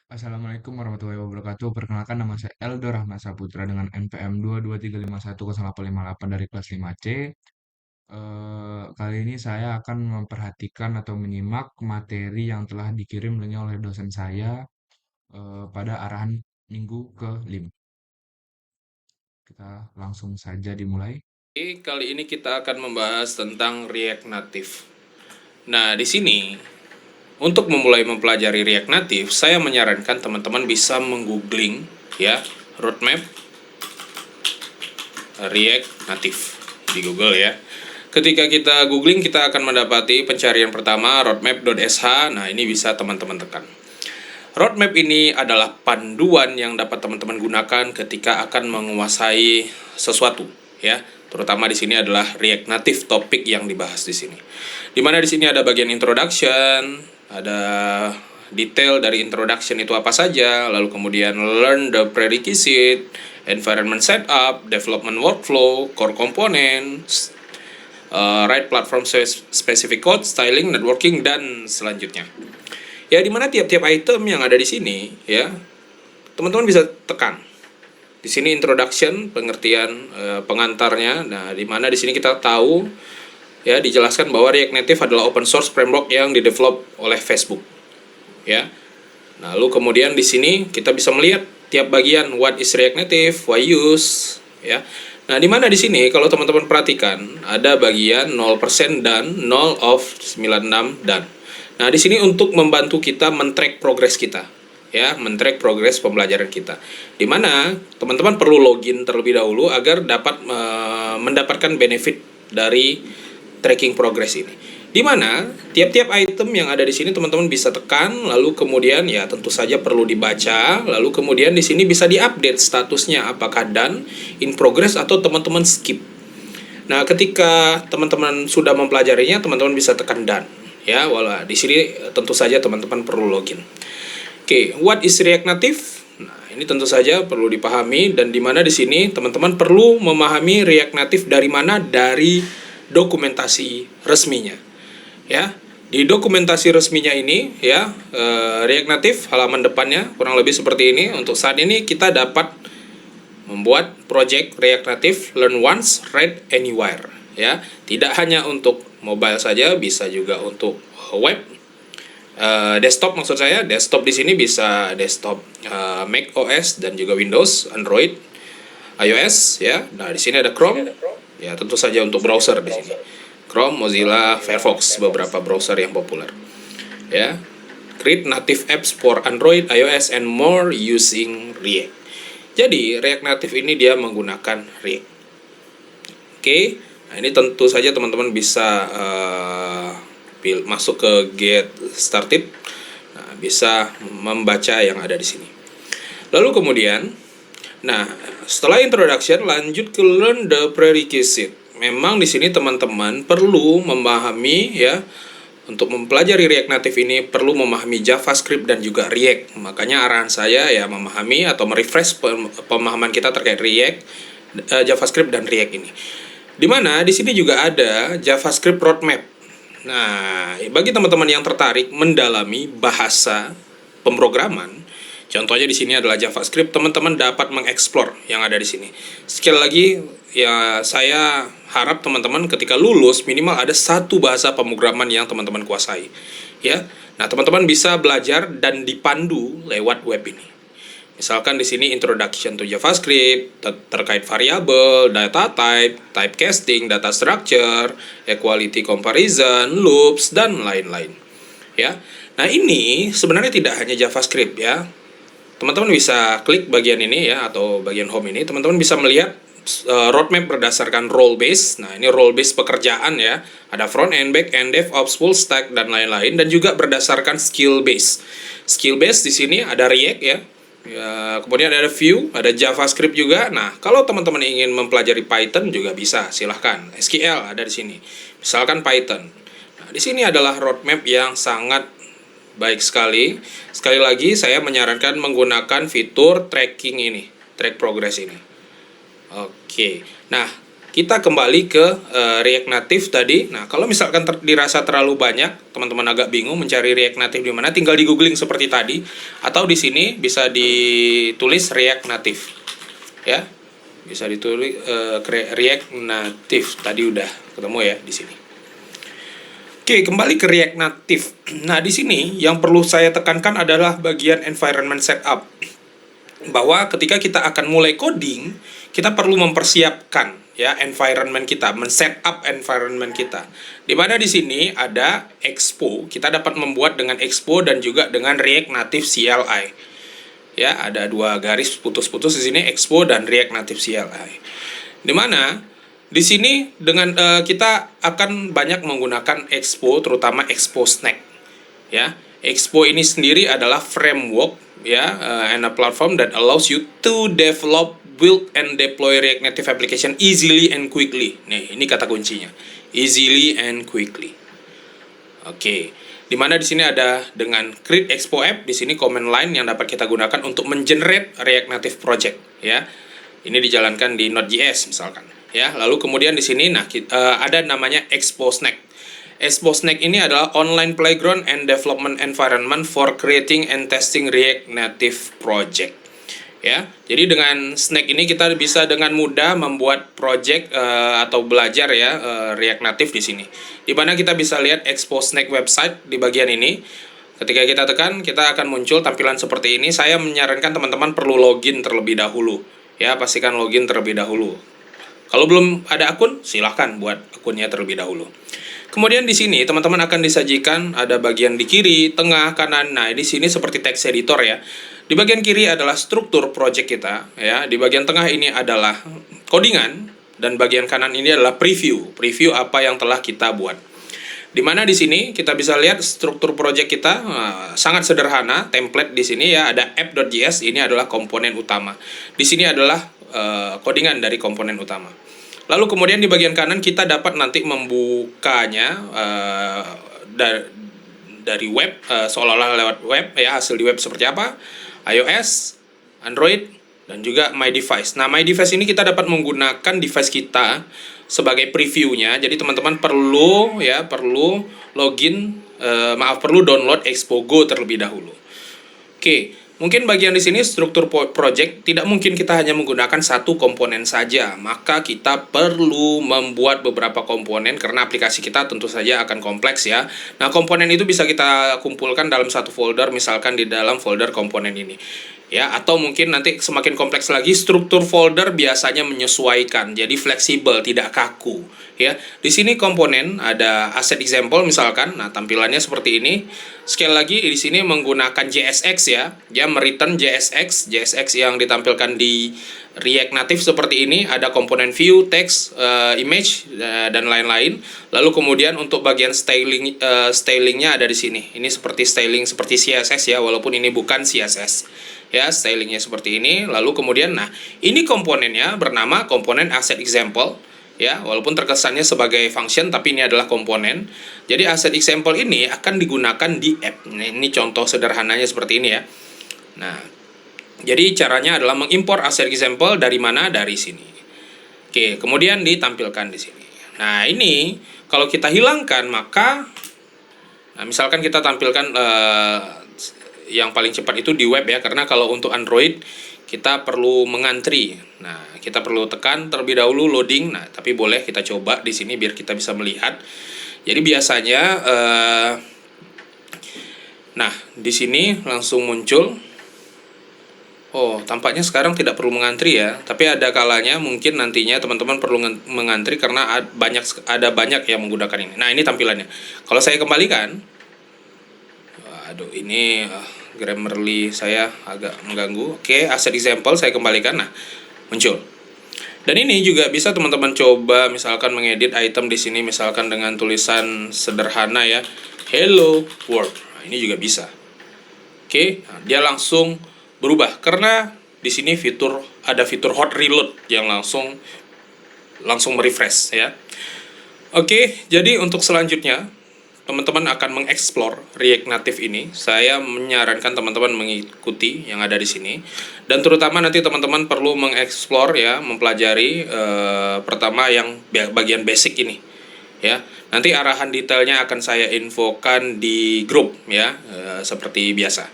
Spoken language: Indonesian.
Assalamualaikum warahmatullahi wabarakatuh. Perkenalkan nama saya Eldo Rahmat Saputra dengan NPM 223510858 dari kelas 5C. Kali ini saya akan memperhatikan atau menyimak materi yang telah dikirim oleh dosen saya pada arahan minggu ke-5. Kita langsung saja dimulai. Kali ini kita akan membahas tentang React Native. Nah, di sini untuk memulai mempelajari React Native, saya menyarankan teman-teman bisa menggoogling ya roadmap React Native di Google ya. Ketika kita googling, kita akan mendapati pencarian pertama roadmap.sh. Nah, ini bisa teman-teman tekan. Roadmap ini adalah panduan yang dapat teman-teman gunakan ketika akan menguasai sesuatu, ya. Terutama di sini adalah React Native topik yang dibahas di sini. Dimana di sini ada bagian introduction, ada detail dari introduction itu apa saja, lalu kemudian learn the prerequisite, environment setup, development workflow, core components, write platform specific code, styling, networking, dan selanjutnya. Ya, dimana tiap-tiap item yang ada di sini, ya, teman-teman bisa tekan. Di sini introduction, pengertian pengantarnya. Nah, dimana di sini kita tahu, ya, dijelaskan bahwa React Native adalah open source framework yang didevelop oleh Facebook, ya. Nah, lalu kemudian di sini kita bisa melihat tiap bagian what is React Native, why use, ya. Nah, di mana di sini kalau teman-teman perhatikan ada bagian 0% dan 0 of 96 dan. Nah, di sini untuk membantu kita men-track progress kita, ya, men-track progress pembelajaran kita. Di mana teman-teman perlu login terlebih dahulu agar dapat mendapatkan benefit dari tracking progress ini. Di mana tiap-tiap item yang ada di sini teman-teman bisa tekan, lalu kemudian ya tentu saja perlu dibaca, lalu kemudian di sini bisa diupdate statusnya apakah done, in progress atau teman-teman skip. Nah, ketika teman-teman sudah mempelajarinya, teman-teman bisa tekan done. Ya, wala di sini tentu saja teman-teman perlu login. Oke, what is React Native? Nah, ini tentu saja perlu dipahami dan di mana di sini teman-teman perlu memahami React Native dari mana? Dari dokumentasi resminya. Ya, di dokumentasi resminya ini ya, React Native halaman depannya kurang lebih seperti ini. Untuk saat ini kita dapat membuat project React Native Learn Once, Read Anywhere, ya. Tidak hanya untuk mobile saja, bisa juga untuk web, desktop maksud saya. Desktop di sini bisa desktop Mac OS dan juga Windows, Android, iOS, ya. Nah, di sini ada Chrome. Ya, tentu saja untuk browser di sini. Chrome, Mozilla, Firefox, beberapa browser yang populer. Ya. Create native apps for Android, iOS, and more using React. Jadi, React Native ini dia menggunakan React. Oke, nah ini tentu saja teman-teman bisa masuk ke Get Started. Nah, bisa membaca yang ada di sini. Lalu kemudian, nah, setelah introduction lanjut ke learn the prerequisite. Memang di sini teman-teman perlu memahami ya, untuk mempelajari React Native ini perlu memahami JavaScript dan juga React. Makanya arahan saya ya memahami atau merefresh pemahaman kita terkait React, JavaScript dan React ini. Dimana di sini juga ada JavaScript roadmap. Nah, bagi teman-teman yang tertarik mendalami bahasa pemrograman, contohnya di sini adalah JavaScript, teman-teman dapat mengeksplor yang ada di sini. Sekali lagi, ya saya harap teman-teman ketika lulus minimal ada satu bahasa pemrograman yang teman-teman kuasai. Ya, nah teman-teman bisa belajar dan dipandu lewat web ini. Misalkan di sini introduction to JavaScript, terkait variabel, data type, typecasting, data structure, equality comparison, loops, dan lain-lain. Ya. Nah, ini sebenarnya tidak hanya JavaScript ya. Teman-teman bisa klik bagian ini ya atau bagian home ini, teman-teman bisa melihat roadmap berdasarkan role base. Nah, ini role base pekerjaan ya. Ada front end, back end, DevOps, full stack dan lain-lain dan juga berdasarkan skill base. Skill base di sini ada React ya. Ya, kemudian ada Vue, ada JavaScript juga. Nah, kalau teman-teman ingin mempelajari Python juga bisa, silahkan. SQL ada di sini. Misalkan Python. Nah, di sini adalah roadmap yang sangat baik sekali. Sekali lagi, saya menyarankan menggunakan fitur tracking ini, track progress ini. Oke. Nah, kita kembali ke React Native tadi. Nah, kalau misalkan dirasa terlalu banyak, teman-teman agak bingung mencari React Native di mana, tinggal di googling seperti tadi, atau di sini bisa ditulis React Native, ya, bisa ditulis React Native. Tadi udah ketemu ya di sini. Oke, kembali ke React Native. Nah, di sini yang perlu saya tekankan adalah bagian environment setup. Bahwa ketika kita akan mulai coding, kita perlu mempersiapkan ya environment kita, men-setup environment kita. Di mana di sini ada Expo, kita dapat membuat dengan Expo dan juga dengan React Native CLI. Ya, ada dua garis putus-putus di sini, Expo dan React Native CLI. Di mana di sini dengan kita akan banyak menggunakan Expo, terutama Expo Snack. Ya, Expo ini sendiri adalah framework ya, and a platform that allows you to develop, build and deploy React Native application easily and quickly. Nih, ini kata kuncinya. Easily and quickly. Oke. Di mana di sini ada dengan create Expo app, di sini command line yang dapat kita gunakan untuk mengenerate React Native project ya. Ini dijalankan di Node.js misalkan ya. Lalu kemudian di sini ada namanya Expo Snack. Expo Snack ini adalah online playground and development environment for creating and testing React Native project. Ya, jadi dengan Snack ini kita bisa dengan mudah membuat project atau belajar ya React Native di sini. Di mana kita bisa lihat Expo Snack website di bagian ini. Ketika kita tekan, kita akan muncul tampilan seperti ini. Saya menyarankan teman-teman perlu login terlebih dahulu. Ya, pastikan login terlebih dahulu. Kalau belum ada akun, silahkan buat akunnya terlebih dahulu. Kemudian di sini teman-teman akan disajikan ada bagian di kiri, tengah, kanan. Nah, di sini seperti text editor ya. Di bagian kiri adalah struktur project kita ya. Di bagian tengah ini adalah codingan dan bagian kanan ini adalah preview. Preview apa yang telah kita buat. Di mana di sini kita bisa lihat struktur project kita sangat sederhana, template di sini ya, ada app.js, ini adalah komponen utama. Di sini adalah codingan dari komponen utama. Lalu kemudian di bagian kanan kita dapat nanti membukanya dari web, seolah-olah lewat web ya, hasil di web seperti apa, iOS, Android, dan juga My Device. Nah, My Device ini kita dapat menggunakan device kita sebagai previewnya. Jadi teman-teman perlu login, perlu download Expo Go terlebih dahulu. Oke, mungkin bagian di sini struktur project tidak mungkin kita hanya menggunakan satu komponen saja. Maka kita perlu membuat beberapa komponen karena aplikasi kita tentu saja akan kompleks ya. Nah, komponen itu bisa kita kumpulkan dalam satu folder, misalkan di dalam folder komponen ini. Ya, atau mungkin nanti semakin kompleks lagi, struktur folder biasanya menyesuaikan, jadi fleksibel, tidak kaku. Ya, di sini komponen ada asset example misalkan, nah tampilannya seperti ini. Sekali lagi di sini menggunakan JSX ya, dia mereturn JSX yang ditampilkan di React Native seperti ini, ada komponen view, text, image, dan lain-lain. Lalu kemudian untuk bagian stylingnya ada di sini. Ini seperti styling seperti CSS ya, walaupun ini bukan CSS. Ya, stylingnya seperti ini. Lalu kemudian, nah ini komponennya bernama komponen asset example. Ya, walaupun terkesannya sebagai function, tapi ini adalah komponen. Jadi asset example ini akan digunakan di app. Nah, ini contoh sederhananya seperti ini ya. Nah, jadi caranya adalah mengimpor asset example dari mana? Dari sini. Oke, kemudian ditampilkan di sini. Nah, ini kalau kita hilangkan maka, nah misalkan kita tampilkan yang paling cepat itu di web ya, karena kalau untuk Android kita perlu mengantri. Nah, kita perlu tekan terlebih dahulu loading. Nah, tapi boleh kita coba di sini biar kita bisa melihat. Jadi biasanya nah, di sini langsung muncul. Oh, tampaknya sekarang tidak perlu mengantri ya. Tapi ada kalanya mungkin nantinya teman-teman perlu mengantri karena ada banyak yang menggunakan ini. Nah, ini tampilannya. Kalau saya kembalikan, aduh, ini Grammarly saya agak mengganggu. Oke, asset example saya kembalikan. Nah, muncul. Dan ini juga bisa teman-teman coba misalkan mengedit item di sini misalkan dengan tulisan sederhana ya, hello world. Nah, ini juga bisa. Oke, nah, dia langsung berubah karena di sini ada fitur hot reload yang langsung merefresh ya. Oke, jadi untuk selanjutnya teman-teman akan mengeksplor React Native ini, saya menyarankan teman-teman mengikuti yang ada di sini. Dan terutama nanti teman-teman perlu mengeksplor ya, mempelajari pertama yang bagian basic ini. Ya, nanti arahan detailnya akan saya infokan di grup ya, seperti biasa.